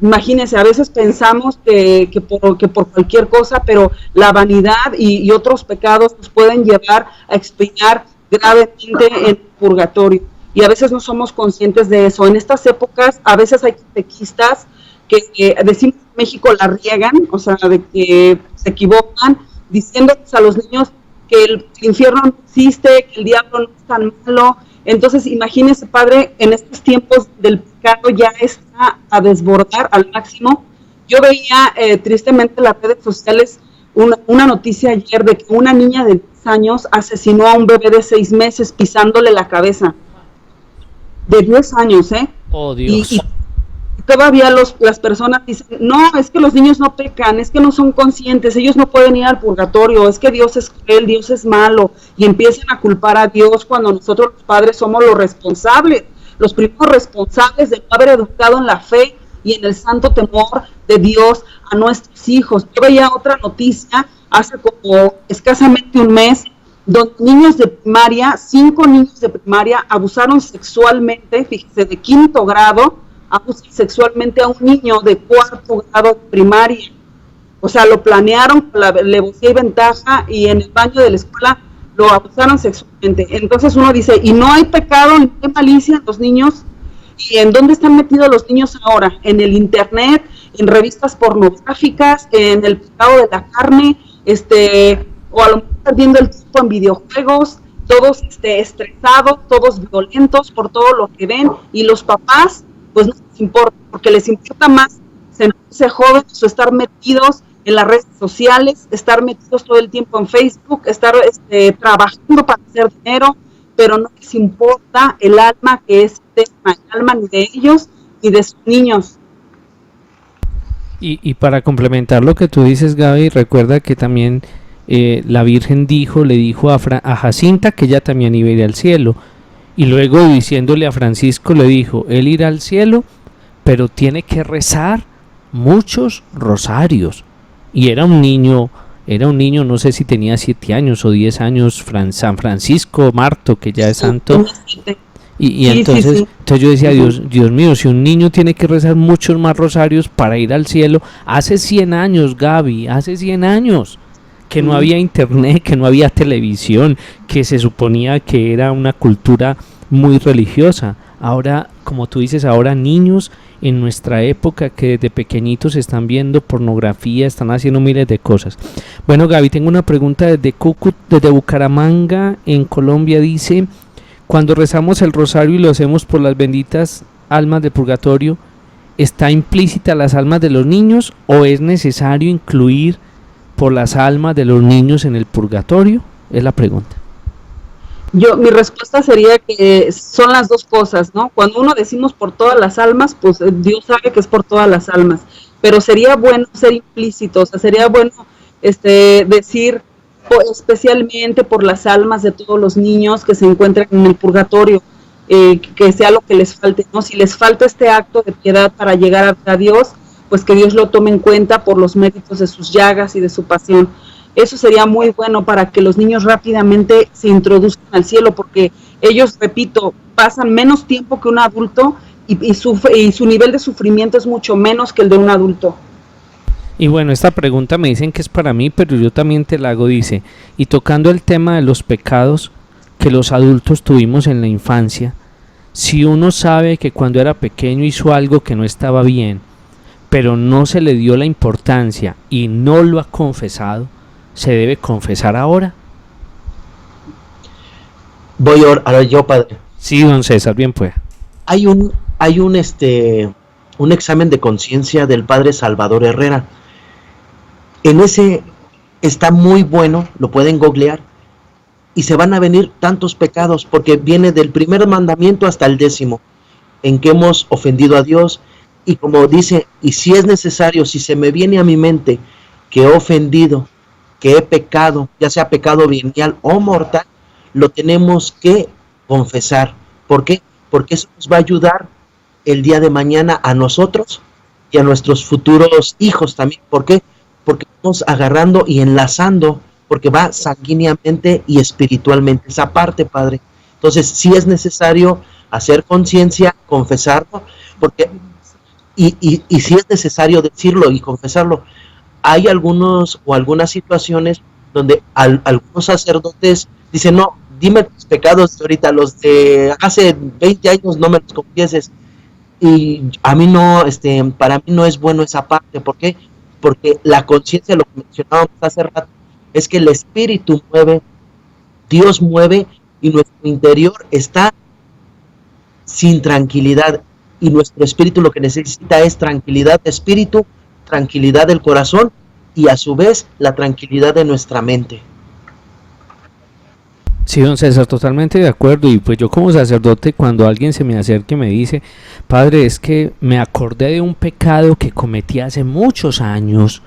imagínense, a veces pensamos que por cualquier cosa, pero la vanidad y otros pecados nos pueden llevar a expiar gravemente en el purgatorio. Y a veces no somos conscientes de eso. En estas épocas, a veces hay catequistas que decimos en México la riegan, o sea, de que se equivocan, diciéndoles a los niños que el infierno no existe, que el diablo no es tan malo. Entonces, imagínese, padre, en estos tiempos del pecado ya está a desbordar al máximo. Yo veía tristemente en las redes sociales una noticia ayer de que una niña de 10 años asesinó a un bebé de 6 meses pisándole la cabeza. De 10 años, ¿eh? Oh, Dios. Y todavía las personas dicen, no, es que los niños no pecan, es que no son conscientes, ellos no pueden ir al purgatorio, es que Dios es cruel, Dios es malo, y empiezan a culpar a Dios cuando nosotros los padres somos los responsables, los primeros responsables de no haber educado en la fe y en el santo temor de Dios a nuestros hijos. Yo veía otra noticia hace como escasamente un mes, donde niños de primaria, 5 niños de primaria abusaron sexualmente, fíjese, de 5º grado, abusan sexualmente a un niño de 4º grado de primaria. O sea, lo planearon con la alevosía y ventaja, y en el baño de la escuela lo abusaron sexualmente. Entonces uno dice, ¿y no hay pecado, ni hay malicia en los niños? ¿Y en dónde están metidos los niños ahora? En el internet, en revistas pornográficas, en el pecado de la carne, o a lo mejor están viendo el tiempo en videojuegos, todos estresados, todos violentos por todo lo que ven, y los papás pues no les importa, porque les importa más sentirse jóvenes o estar metidos en las redes sociales, estar metidos todo el tiempo en Facebook, estar trabajando para hacer dinero, pero no les importa el alma que es el alma ni de ellos ni de sus niños. Y para complementar lo que tú dices, Gaby, recuerda que también la Virgen le dijo a Jacinta que ella también iba a ir al cielo, y luego diciéndole a Francisco le dijo, él irá al cielo, pero tiene que rezar muchos rosarios. Y era un niño, no sé si tenía 7 años o 10 años, San Francisco Marto, que ya es santo. Y entonces yo decía, Dios mío, si un niño tiene que rezar muchos más rosarios para ir al cielo, hace 100 años, Gaby, hace 100 años, que no había internet, que no había televisión, que se suponía que era una cultura muy religiosa. Ahora, como tú dices, ahora niños en nuestra época que desde pequeñitos están viendo pornografía, están haciendo miles de cosas. Bueno, Gaby, tengo una pregunta desde desde Bucaramanga, en Colombia. Dice: cuando rezamos el rosario y lo hacemos por las benditas almas del purgatorio, ¿está implícita las almas de los niños o es necesario incluir por las almas de los niños en el purgatorio? Es la pregunta. Mi respuesta sería que son las dos cosas, ¿no? Cuando uno decimos por todas las almas, pues Dios sabe que es por todas las almas, pero sería bueno ser implícito, o sea, sería bueno decir especialmente por las almas de todos los niños que se encuentran en el purgatorio, que sea lo que les falte, ¿no? Si les falta este acto de piedad para llegar a Dios, pues que Dios lo tome en cuenta por los méritos de sus llagas y de su pasión. Eso sería muy bueno para que los niños rápidamente se introduzcan al cielo, porque ellos, repito, pasan menos tiempo que un adulto y su nivel de sufrimiento es mucho menos que el de un adulto. Y bueno, esta pregunta me dicen que es para mí, pero yo también te la hago. Dice: y tocando el tema de los pecados que los adultos tuvimos en la infancia, si uno sabe que cuando era pequeño hizo algo que no estaba bien, pero no se le dio la importancia y no lo ha confesado, ¿se debe confesar ahora? Voy ahora yo, padre. Sí, don César, bien pues. Hay un examen de conciencia del padre Salvador Herrera. En ese está muy bueno, lo pueden googlear, y se van a venir tantos pecados, porque viene del primer mandamiento hasta el 10º, en que hemos ofendido a Dios, y como dice, y si es necesario, si se me viene a mi mente que he ofendido, que he pecado, ya sea pecado venial o mortal, lo tenemos que confesar. ¿Por qué? Porque eso nos va a ayudar el día de mañana a nosotros y a nuestros futuros hijos también. ¿Por qué? Porque vamos agarrando y enlazando, porque va sanguíneamente y espiritualmente esa parte, padre. Entonces, sí es necesario hacer conciencia, confesarlo, porque y sí es necesario decirlo y confesarlo. Hay algunas situaciones donde algunos sacerdotes dicen: no, dime tus pecados de ahorita, los de hace 20 años no me los confieses. Y a mí no, para mí no es bueno esa parte. ¿Por qué? Porque la conciencia, lo que mencionábamos hace rato, es que el espíritu mueve, Dios mueve, y nuestro interior está sin tranquilidad, y nuestro espíritu lo que necesita es tranquilidad de espíritu, tranquilidad del corazón y a su vez la tranquilidad de nuestra mente. Sí, don César, totalmente de acuerdo. Y pues yo como sacerdote, cuando alguien se me acerca y me dice: padre, es que me acordé de un pecado que cometí hace muchos años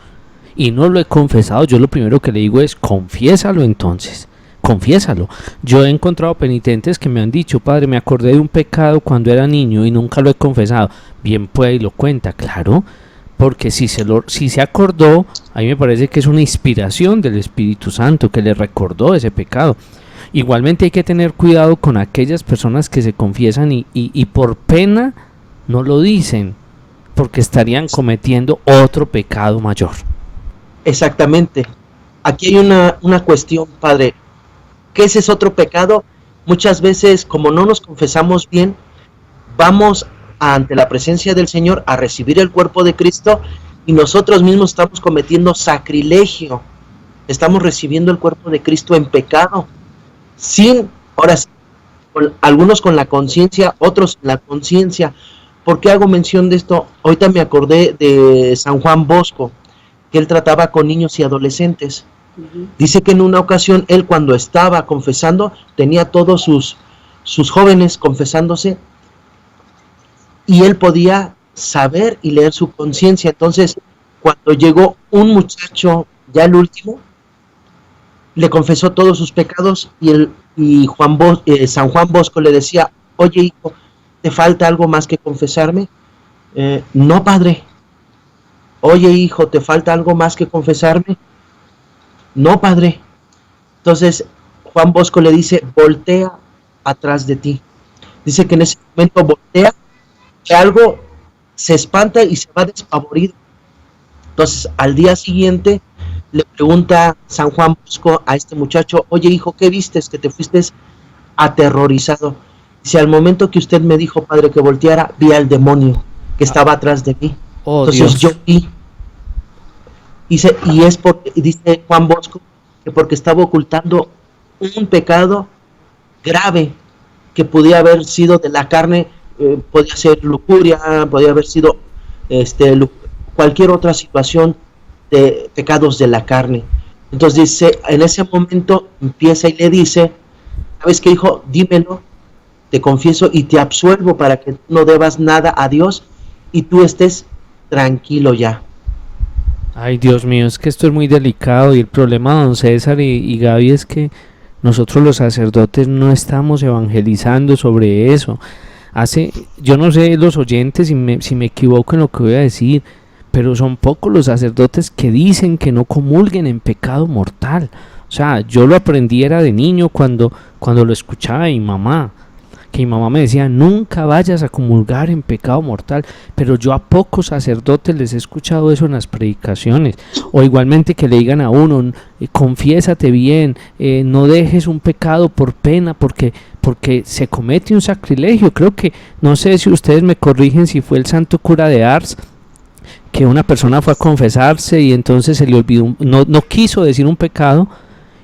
y no lo he confesado, yo lo primero que le digo es: confiésalo entonces, confiésalo. Yo he encontrado penitentes que me han dicho: padre, me acordé de un pecado cuando era niño y nunca lo he confesado. Bien puede y lo cuenta, claro, porque si se acordó, a mí me parece que es una inspiración del Espíritu Santo que le recordó ese pecado. Igualmente hay que tener cuidado con aquellas personas que se confiesan y por pena no lo dicen, porque estarían cometiendo otro pecado mayor. Exactamente. Aquí hay una cuestión, padre, que ese es otro pecado. Muchas veces, como no nos confesamos bien, vamos ante la presencia del Señor a recibir el cuerpo de Cristo y nosotros mismos estamos cometiendo sacrilegio. Estamos recibiendo el cuerpo de Cristo en pecado. Ahora sí, algunos con la conciencia, otros sin la conciencia. ¿Por qué hago mención de esto? Ahorita me acordé de San Juan Bosco, que él trataba con niños y adolescentes. Dice que en una ocasión él, cuando estaba confesando, tenía todos sus jóvenes confesándose y él podía saber y leer su conciencia. Entonces, cuando llegó un muchacho, ya el último, le confesó todos sus pecados y San Juan Bosco le decía: oye, hijo, ¿te falta algo más que confesarme? No, padre. Oye, hijo, ¿te falta algo más que confesarme? No, padre. Entonces Juan Bosco le dice: voltea atrás de ti. Dice que en ese momento voltea, que algo se espanta y se va despavorido. Entonces al día siguiente le pregunta San Juan Bosco a este muchacho, oye hijo, ¿qué vistes? Que te fuiste aterrorizado. Dice, al momento que usted me dijo, padre, que volteara, vi al demonio que estaba atrás de mí. Oh, Entonces Dios. yo vi, dice Juan Bosco, que porque estaba ocultando un pecado grave que podía haber sido de la carne, podía ser lujuria, podía haber sido cualquier otra situación de pecados de la carne. Entonces dice, en ese momento empieza y le dice, ¿sabes qué, hijo? Dímelo, te confieso y te absuelvo para que no debas nada a Dios y tú estés tranquilo ya. Ay, Dios mío, es que esto es muy delicado y el problema, don César y Gaby, es que nosotros los sacerdotes no estamos evangelizando sobre eso. Yo no sé los oyentes si me equivoco en lo que voy a decir, pero son pocos los sacerdotes que dicen que no comulguen en pecado mortal. O sea, yo lo aprendí era de niño cuando lo escuchaba de mi mamá, que mi mamá me decía, nunca vayas a comulgar en pecado mortal, pero yo a pocos sacerdotes les he escuchado eso en las predicaciones, o igualmente que le digan a uno, confiésate bien, no dejes un pecado por pena, porque se comete un sacrilegio. Creo que, no sé si ustedes me corrigen, si fue el santo cura de Ars, que una persona fue a confesarse y entonces se le olvidó, no quiso decir un pecado,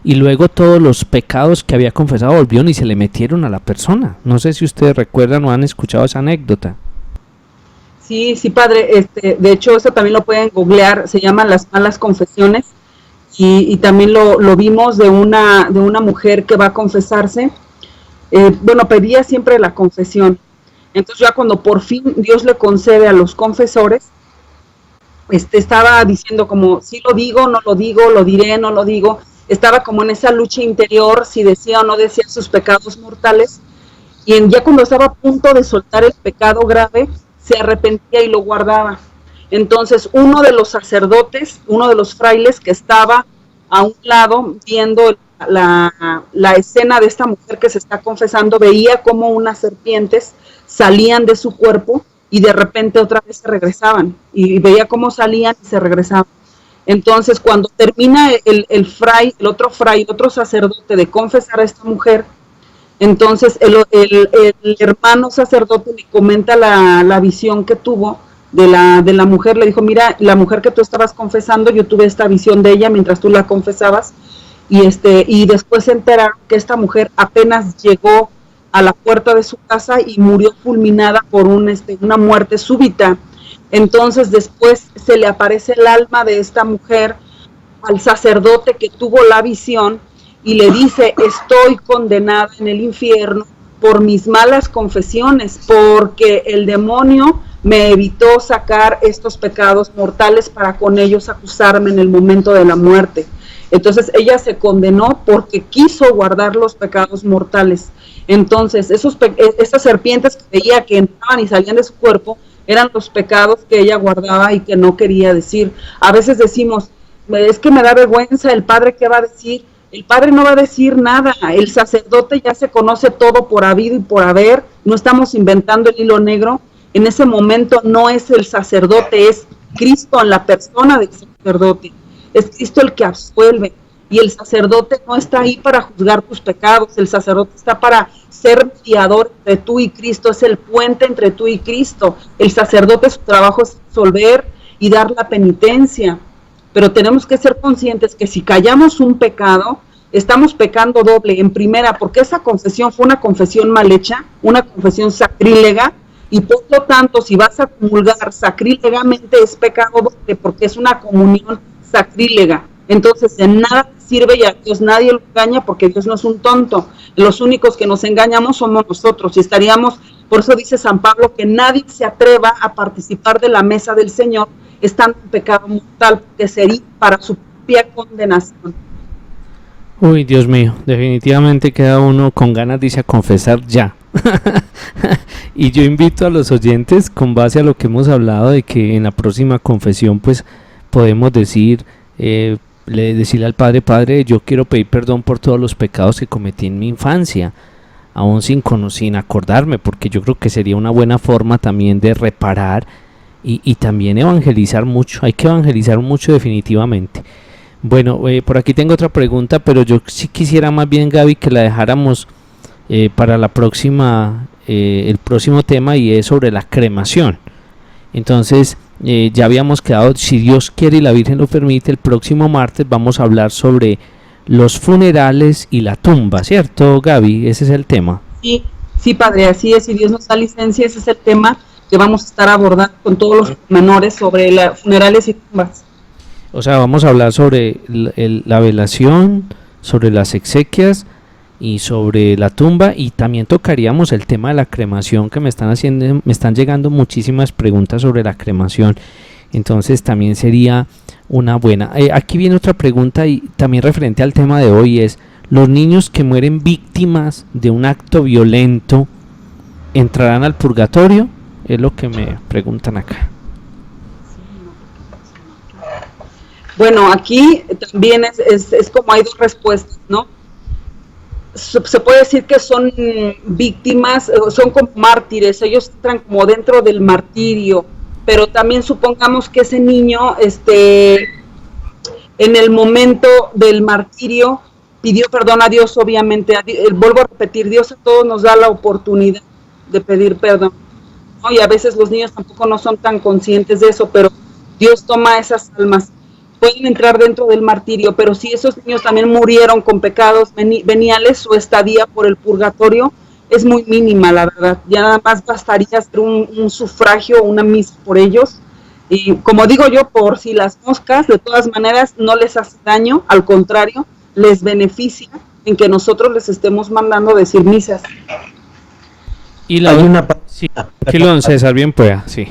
y luego todos los pecados que había confesado volvieron y se le metieron a la persona. No sé si ustedes recuerdan o han escuchado esa anécdota. Sí, sí, padre. De hecho, eso también lo pueden googlear. Se llaman las malas confesiones. Y también lo vimos de una mujer que va a confesarse. Pedía siempre la confesión. Entonces ya cuando por fin Dios le concede a los confesores, estaba diciendo como, sí lo digo, no lo digo, lo diré, no lo digo. Estaba como en esa lucha interior, si decía o no decía sus pecados mortales, y ya cuando estaba a punto de soltar el pecado grave, se arrepentía y lo guardaba. Entonces uno de los sacerdotes, uno de los frailes que estaba a un lado viendo la escena de esta mujer que se está confesando, veía como unas serpientes salían de su cuerpo y de repente otra vez se regresaban, y veía cómo salían y se regresaban. Entonces, cuando termina el otro sacerdote de confesar a esta mujer, entonces el hermano sacerdote le comenta la visión que tuvo de la mujer. Le dijo, mira, la mujer que tú estabas confesando, yo tuve esta visión de ella mientras tú la confesabas, y después se enteraron que esta mujer apenas llegó a la puerta de su casa y murió fulminada por una muerte súbita. Entonces después se le aparece el alma de esta mujer al sacerdote que tuvo la visión y le dice, estoy condenada en el infierno por mis malas confesiones, porque el demonio me evitó sacar estos pecados mortales para con ellos acusarme en el momento de la muerte. Entonces ella se condenó porque quiso guardar los pecados mortales. Entonces esas serpientes que veía que entraban y salían de su cuerpo eran los pecados que ella guardaba y que no quería decir. A veces decimos, es que me da vergüenza, el padre ¿qué va a decir? El padre no va a decir nada, el sacerdote ya se conoce todo por habido y por haber, no estamos inventando el hilo negro. En ese momento no es el sacerdote, es Cristo en la persona del sacerdote, es Cristo el que absuelve. Y el sacerdote no está ahí para juzgar tus pecados, el sacerdote está para ser mediador entre tú y Cristo, es el puente entre tú y Cristo. El sacerdote, su trabajo es absolver y dar la penitencia, pero tenemos que ser conscientes que si callamos un pecado, estamos pecando doble. En primera, porque esa confesión fue una confesión mal hecha, una confesión sacrílega, y por lo tanto, si vas a comulgar sacrílegamente es pecado doble, porque es una comunión sacrílega. Entonces, de nada sirve y a Dios nadie lo engaña, porque Dios no es un tonto. Los únicos que nos engañamos somos nosotros, y estaríamos, por eso dice San Pablo, que nadie se atreva a participar de la mesa del Señor estando en pecado mortal, que sería para su propia condenación. Uy, Dios mío, definitivamente queda uno con ganas de irse a confesar ya. Y yo invito a los oyentes, con base a lo que hemos hablado, de que en la próxima confesión pues podemos decirle al Padre, Padre, yo quiero pedir perdón por todos los pecados que cometí en mi infancia, aún sin acordarme, porque yo creo que sería una buena forma también de reparar y también evangelizar mucho. Hay que evangelizar mucho definitivamente. Bueno, por aquí tengo otra pregunta, pero yo sí quisiera más bien, Gaby, que la dejáramos para la próxima, el próximo tema, y es sobre la cremación. Entonces, ya habíamos quedado, si Dios quiere y la Virgen lo permite, el próximo martes vamos a hablar sobre los funerales y la tumba, ¿cierto, Gaby? Ese es el tema. Sí, sí, padre, así es, si Dios nos da licencia, ese es el tema que vamos a estar abordando con todos los menores sobre funerales y tumbas. O sea, vamos a hablar sobre la velación, sobre las exequias y sobre la tumba, y también tocaríamos el tema de la cremación, que me están llegando muchísimas preguntas sobre la cremación. Entonces también sería una buena. Aquí viene otra pregunta y también referente al tema de hoy, es: ¿los niños que mueren víctimas de un acto violento entrarán al purgatorio? Es lo que me preguntan acá. Bueno, aquí también es como hay dos respuestas, ¿no? Se puede decir que son víctimas, son como mártires, ellos entran como dentro del martirio, pero también supongamos que ese niño, en el momento del martirio, pidió perdón a Dios, obviamente. Vuelvo a repetir, Dios a todos nos da la oportunidad de pedir perdón, ¿no? Y a veces los niños tampoco no son tan conscientes de eso, pero Dios toma esas almas. Pueden entrar dentro del martirio, pero si esos niños también murieron con pecados veniales, su estadía por el purgatorio es muy mínima, la verdad. Ya nada más bastaría hacer un sufragio, una misa por ellos. Y como digo yo, por si las moscas, de todas maneras no les hace daño, al contrario, les beneficia en que nosotros les estemos mandando decir misas. Y la sí, que don César bien pueda, sí.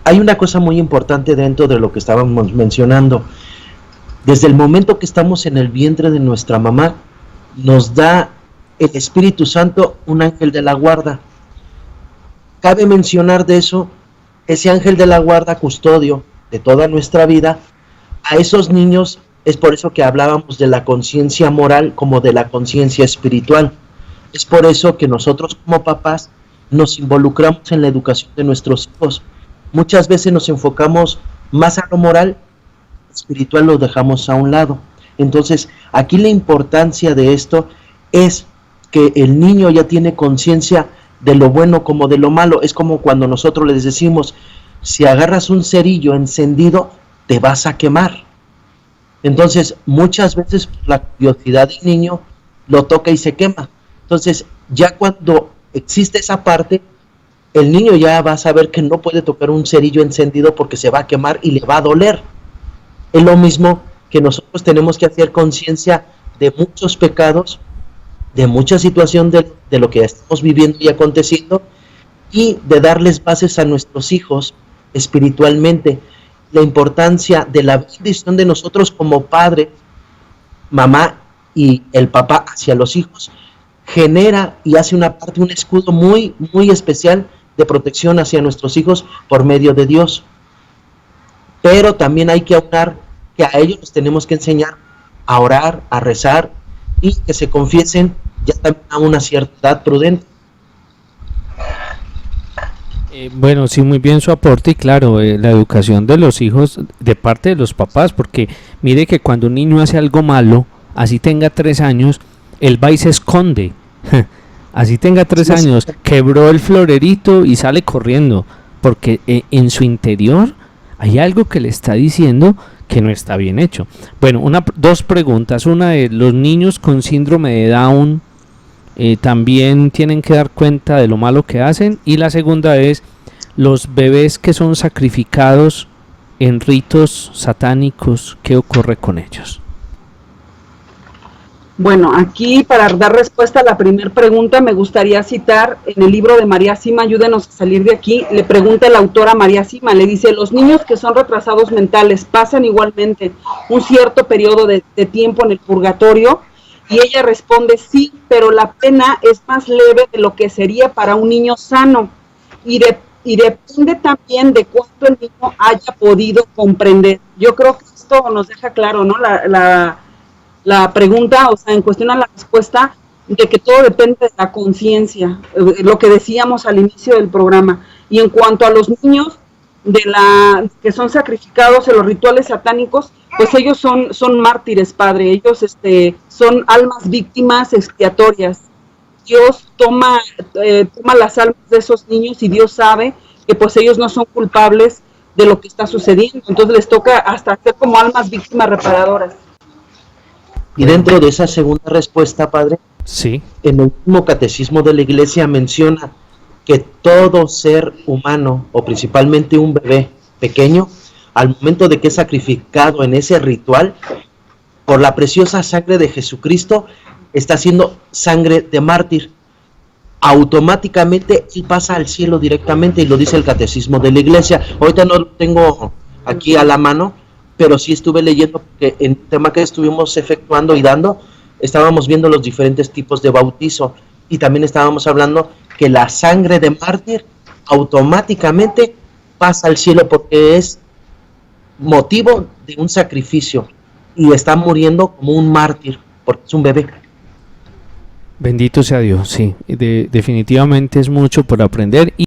Hay una cosa muy importante dentro de lo que estábamos mencionando. Desde el momento que estamos en el vientre de nuestra mamá, nos da el Espíritu Santo un ángel de la guarda. Cabe mencionar de eso, ese ángel de la guarda, custodio de toda nuestra vida, a esos niños. Es por eso que hablábamos de la conciencia moral como de la conciencia espiritual. Es por eso que nosotros como papás nos involucramos en la educación de nuestros hijos. Muchas veces nos enfocamos más a lo moral, espiritual lo dejamos a un lado. Entonces, aquí la importancia de esto es que el niño ya tiene conciencia de lo bueno como de lo malo. Es como cuando nosotros les decimos, si agarras un cerillo encendido, te vas a quemar. Entonces, muchas veces la curiosidad del niño lo toca y se quema. Entonces, ya cuando existe esa parte, el niño ya va a saber que no puede tocar un cerillo encendido porque se va a quemar y le va a doler. Es lo mismo que nosotros tenemos que hacer conciencia de muchos pecados, de mucha situación de lo que estamos viviendo y aconteciendo, y de darles bases a nuestros hijos espiritualmente. La importancia de la bendición de nosotros como padre, mamá y el papá hacia los hijos genera y hace una parte, un escudo muy, muy especial de protección hacia nuestros hijos por medio de Dios. Pero también hay que aunar que a ellos les tenemos que enseñar a orar, a rezar y que se confiesen ya también a una cierta edad prudente. Bueno, sí, muy bien su aporte, y claro, la educación de los hijos de parte de los papás, porque mire que cuando un niño hace algo malo, así tenga 3 años, él va y se esconde. Así tenga 3 años, quebró el florerito y sale corriendo, porque en su interior hay algo que le está diciendo que no está bien hecho. Bueno, dos preguntas. Una de los niños con síndrome de Down también tienen que dar cuenta de lo malo que hacen, y la segunda es los bebés que son sacrificados en ritos satánicos, ¿qué ocurre con ellos? Bueno, aquí para dar respuesta a la primera pregunta me gustaría citar en el libro de María Sima, Ayúdenos a salir de aquí. Le pregunta la autora María Sima, le dice: los niños que son retrasados mentales pasan igualmente un cierto periodo de tiempo en el purgatorio, y ella responde: sí, pero la pena es más leve de lo que sería para un niño sano, y depende también de cuánto el niño haya podido comprender. Yo creo que esto nos deja claro, ¿no? La pregunta, o sea, en cuestión a la respuesta, de que todo depende de la conciencia, lo que decíamos al inicio del programa. Y en cuanto a los niños, que son sacrificados en los rituales satánicos, pues ellos son mártires, Padre. Ellos son almas víctimas expiatorias. Dios toma las almas de esos niños y Dios sabe que pues ellos no son culpables de lo que está sucediendo. Entonces les toca hasta ser como almas víctimas reparadoras. Y dentro de esa segunda respuesta, Padre, Sí, en el último catecismo de la Iglesia menciona que todo ser humano, o principalmente un bebé pequeño, al momento de que es sacrificado en ese ritual, por la preciosa sangre de Jesucristo, está haciendo sangre de mártir. Automáticamente él pasa al cielo directamente, y lo dice el catecismo de la Iglesia. Ahorita no lo tengo aquí a la mano, pero sí estuve leyendo que en el tema que estuvimos efectuando y dando, estábamos viendo los diferentes tipos de bautizo, y también estábamos hablando que la sangre de mártir automáticamente pasa al cielo porque es motivo de un sacrificio y está muriendo como un mártir porque es un bebé. bendito sea Dios, sí, definitivamente es mucho por aprender.